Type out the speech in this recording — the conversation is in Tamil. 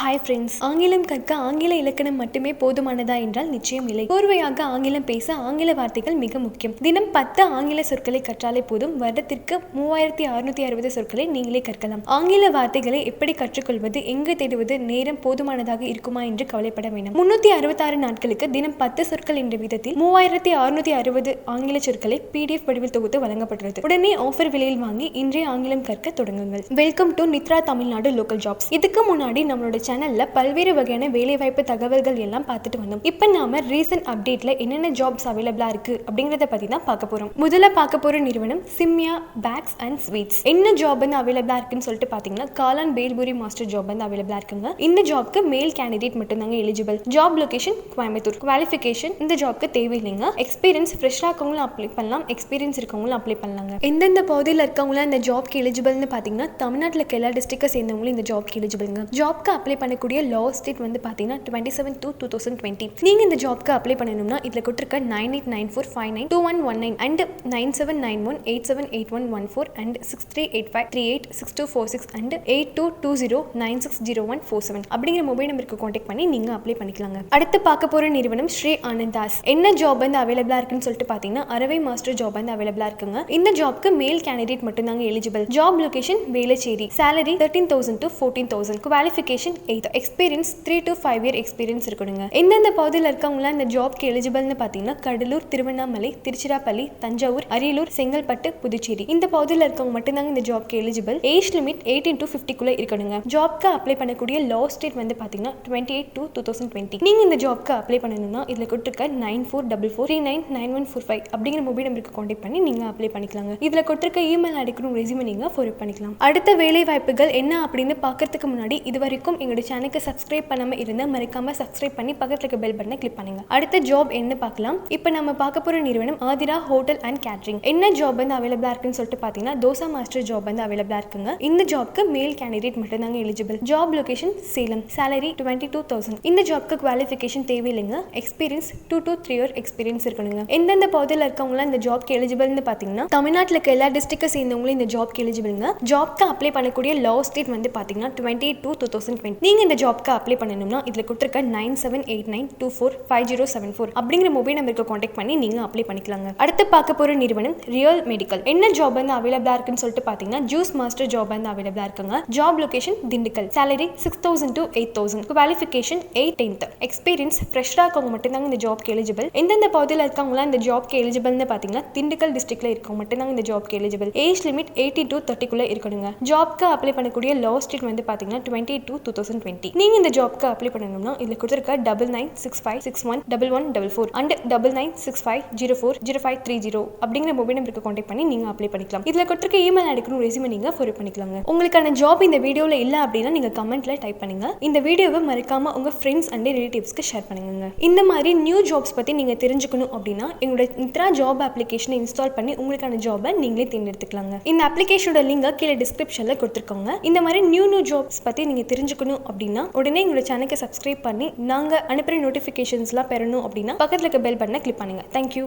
ஹாய் ஃப்ரெண்ட்ஸ், ஆங்கிலம் கற்க ஆங்கில இலக்கணம் மட்டுமே போதுமானதா என்றால் நிச்சயம் இல்லை. கோர்வையாக ஆங்கிலம் பேச ஆங்கில வார்த்தைகள் மிக முக்கியம். தினம் 10 ஆங்கில சொற்களை கற்றாலே போதும். வருடத்திற்கு 3660 சொற்களை நீங்களே கற்கலாம். ஆங்கில வார்த்தைகளை எப்படி கற்றுக்கொள்வது, எங்கு தேடுவது, நேரம் போதுமானதாக இருக்குமா என்று கவலைப்பட வேண்டாம். 366 நாட்களுக்கு தினம் 10 சொற்கள் என்ற விதத்தில் 3660 ஆங்கில சொற்களை PDF வடிவில் தொகுத்து வழங்கப்பட்டுள்ளது. உடனே ஆஃபர் விலையில் வாங்கி இன்றே ஆங்கிலம் கற்க தொடங்குங்கள். Welcome to Nithra Tamil Nadu local jobs. இதுக்கு முன்னாடி நம்மளோட சேனல்ல பல்வேறு வகையான வேலைவாய்ப்பு தகவல்கள் எல்லாம் பார்த்துட்டு வந்தோம். இப்போ நாம ரீசன்ட் அப்டேட்ல என்னென்ன ஜாப்ஸ் அவைலபிளா இருக்கு அப்படிங்கறத பத்தி தான் பார்க்க போறோம். முதல்ல பார்க்க போற நிறுவனம் சிம்யா பேக்ஸ் அண்ட் ஸ்வீட்ஸ். என்ன ஜாப் வந்து அவைலபிளா இருக்குன்னு சொல்லிட்டு பாத்தீங்கன்னா, காளான் பேல்பூரி மாஸ்டர் ஜாப் வந்து அவைலபிளா இருக்குங்க. இந்த ஜாப்க்கு மேல் கேண்டிடேட் மட்டும் தாங்க eligible. Job location Coimbatore. Qualification இந்த ஜாப்க்கு தேவையில்லைங்க. எக்ஸ்பீரியன்ஸ் ஃப்ரெஷ்ஷா இருக்கவங்களும் அப்ளை பண்ணலாம், எக்ஸ்பீரியன்ஸ் இருக்கவங்களும் அப்ளை பண்ணலாங்க. எந்தெந்த பகுதியில் இருக்கவங்களும் இந்த ஜாப்க்கு எலிஜிபிள்னு பாத்தீங்கன்னா, தமிழ்நாட்டில் எல்லா டிஸ்ட்ரிக்டை சேர்ந்தவங்களும் இந்த ஜாப்க்கு எலிஜிபிள்ங்க. ஜாப்க்கு அப்ளை பண்ணக்கூடிய லாஸ்ட் டேட் வந்து பாத்தீங்கன்னா 27/2/2020. நீங்க இந்த ஜாப்க்கு அப்ளை பண்ணணும்னா இதுல கொடுத்திருக்க 9894592119 and 9791878114 and 6385386246 and 8220960147 அப்படிங்கிற மொபைல் நம்பருக்கு கான்டாக்ட் பண்ணி நீங்க அப்ளை பண்ணிக்கலாங்க. அடுத்து பார்க்க போற நிறுவனம் ஸ்ரீ ஆனந்தாஸ். என்ன ஜாப் வந்து அவைலபிளா இருக்குன்னு சொல்லிட்டு பாத்தீங்கன்னா, அரவை மாஸ்டர் ஜாப் வந்து அவைலபிளா இருக்குங்க. இந்த ஜாப்க்கு மேல் கேண்டிடேட் மட்டும் தாங்க eligible. Job location Velachery. salary 13,000 to 14,000. Qualification 8th. Experience 3 to 5 year experience இருக்கணுங்க. எந்தெந்த பகுதியில் இருக்கவங்களாம் இந்த ஜாப்க்கு எலிஜிபிள்னு பார்த்தீங்கன்னா, கடலூர், திருவண்ணாமலை, திருச்சிராப்பள்ளி, தஞ்சாவூர், அரியலூர், செங்கல்பட்டு, புதுச்சேரி. இந்த பகுதியில் இருக்கவங்க மட்டும்தாங்க இந்த ஜாப்க்கு எலிஜிபிள். ஏஜ் லிமிட் 18 to 50 இருக்கணுங்க. ஜாப்க்கு அப்ளை பண்ணக்கூடிய லாஸ்ட் டேட் வந்து பார்த்தீங்கன்னா 28/2/2020. நீங்க இந்த ஜாப்க்கு அப்ளை பண்ணணும்னா இதுல கொடுத்திருக்க 9444399145 அப்படிங்கிற மொபைல் நம்பருக்கு கான்டாக்ட் பண்ணி நீங்க அப்ளை பண்ணிக்கலாங்க. இதுல கொடுத்திருக்க இமெயில் ஐடிக்கு ரெஸ்யூமே நீங்க ஃபார்வர்ட் பண்ணிக்கலாம். அடுத்த வேலை வாய்ப்புகள் என்ன அப்படின்னு பார்க்கறதுக்கு முன்னாடி இது வரைக்கும் எங்களோட சேனலுக்கு சப்ஸ்கிரைப் பண்ணாம இருந்தா மறக்காம சப்ஸ்கிரைப் பண்ணி பக்கத்துல இருக்க பெல் பட்டனை கிளிக் பண்ணுங்க. அடுத்த ஜாப் என்ன பார்க்கலாம். இப்போ நம்ம பார்க்க போற நிறுவனம் ஆதிரா ஹோட்டல் அண்ட் கேட்டரிங். என்ன ஜாப் வந்து அவைலபிளா இருக்குன்னு சொல்லிட்டு பாத்தீங்கன்னா, தோசா மாஸ்டர் ஜாப் வந்து அவைலபிளா இருக்குங்க. இந்த ஜாப்க்கு மேல் கேண்டிடேட் மட்டும் தாங்க eligible. Job location Salem. salary 22,000. இந்த ஜாப்க்கு குவாலிஃபிகேஷன் தேவையில்லைங்க. எக்ஸ்பீரியன்ஸ் 2 to 3 year எக்ஸ்பீரியன்ஸ் இருக்கணுங்க. எந்தெந்த பகுதியில் இருக்கவங்களாம் இந்த ஜாப்க்கு எலிஜிபிள்னு பாத்தீங்கன்னா, தமிழ்நாட்டில் இருக்க எல்லா டிஸ்ட்ரிக்டை சேர்ந்தவங்களும் இந்த ஜாப்க்கு எலிஜிபிள்ங்க. ஜாப்க்கு அப்ளை பண்ணக்கூடிய லாஸ்ட் டேட் வந்து பாத்தீங்கன்னா 28/2/2020. நீங்க இந்த ஜாப்க்கு அப்ளை பண்ணணும்னா இதுல கொடுத்திருக்க 9789245074 அப்படிங்கிற மொபைல் நம்பருக்கு கான்டாக்ட் பண்ணி நீங்க அப்ளை பண்ணிக்கலாங்க. அடுத்து பார்க்க போற நிறுவனம் ரியல் மெடிக்கல். என்ன ஜாப் வந்து அவைலபிளா இருக்குன்னு சொல்லிட்டு பாத்தீங்கன்னா, ஜூஸ் மாஸ்டர் ஜாப் வந்து அவைலபிளா இருக்குங்க. Job location Dindigul. salary 6,000 to 8,000. Qualification 10th. Experience ஃப்ரெஷ்ஷா இருக்கவங்க மட்டும் தாங்க இந்த ஜாப்க்கு எலிஜிபிள். எந்தெந்த பகுதியில் இருக்கவங்களாம் இந்த ஜாப்க்கு எலிஜிபிள்னு பாத்தீங்கன்னா, திண்டுக்கல் டிஸ்ட்ரிக்ட்ல இருக்கவங்க மட்டும் தாங்க இந்த ஜாப்க்கு எலிஜிபிள். ஏஜ் லிமிட் 18 to 30 இருக்கணுங்க. ஜாப்க்கு அப்ளை பண்ணக்கூடிய லாஸ்ட் டேட் வந்து பாத்தீங்கன்னா 28/2/2020. நீங்க இந்த ஜாப்க்கு அப்ளை பண்ணணும்னா இதுல கொடுத்திருக்க 9965611144 and 9965040530 அப்படிங்கிற மொபைல் நம்பருக்கு கான்டாக்ட் பண்ணி நீங்க அப்ளை பண்ணிக்கலாம். இதுல கொடுத்திருக்க இமெயில் ஐடிக்கு ரெஸ்யூமே நீங்க ஃபார்வர்ட் பண்ணிக்கலாங்க. உங்களுக்கான ஜாப் இந்த வீடியோல இல்ல அப்படின்னா நீங்க கமெண்ட்ல டைப் பண்ணுங்க. இந்த வீடியோவை மறக்காம உங்க ஃப்ரெண்ட்ஸ் அண்ட் ரிலேட்டிவ்ஸ்க்கு ஷேர் பண்ணுங்க. இந்த மாதிரி நியூ ஜாப்ஸ் பத்தி நீங்க தெரிஞ்சுக்கணும் அப்படின்னா எங்களோட நித்ரா ஜாப் அப்ளிகேஷனை இன்ஸ்டால் பண்ணி உங்களுக்கான ஜாபை நீங்களே தேர்ந்தெடுத்துக்கலாங்க. இந்த அப்ளிகேஷனோட லிங்கை கீழே டிஸ்கிரிப்ஷன்ல கொடுத்திருக்காங்க. இந்த மாதிரி நியூ ஜாப்ஸ் பத்தி நீங்க தெரிஞ்சுக்கணும் அப்படின்னா உடனே எங்களோட சேனலுக்கு சப்ஸ்கிரைப் பண்ணி நாங்க அனுப்புற நோட்டிபிகேஷன்ஸ்லாம் பெறணும் அப்படின்னா பக்கத்துல இருக்க பெல் பட்டனை கிளிக் பண்ணுங்க. தேங்க்யூ.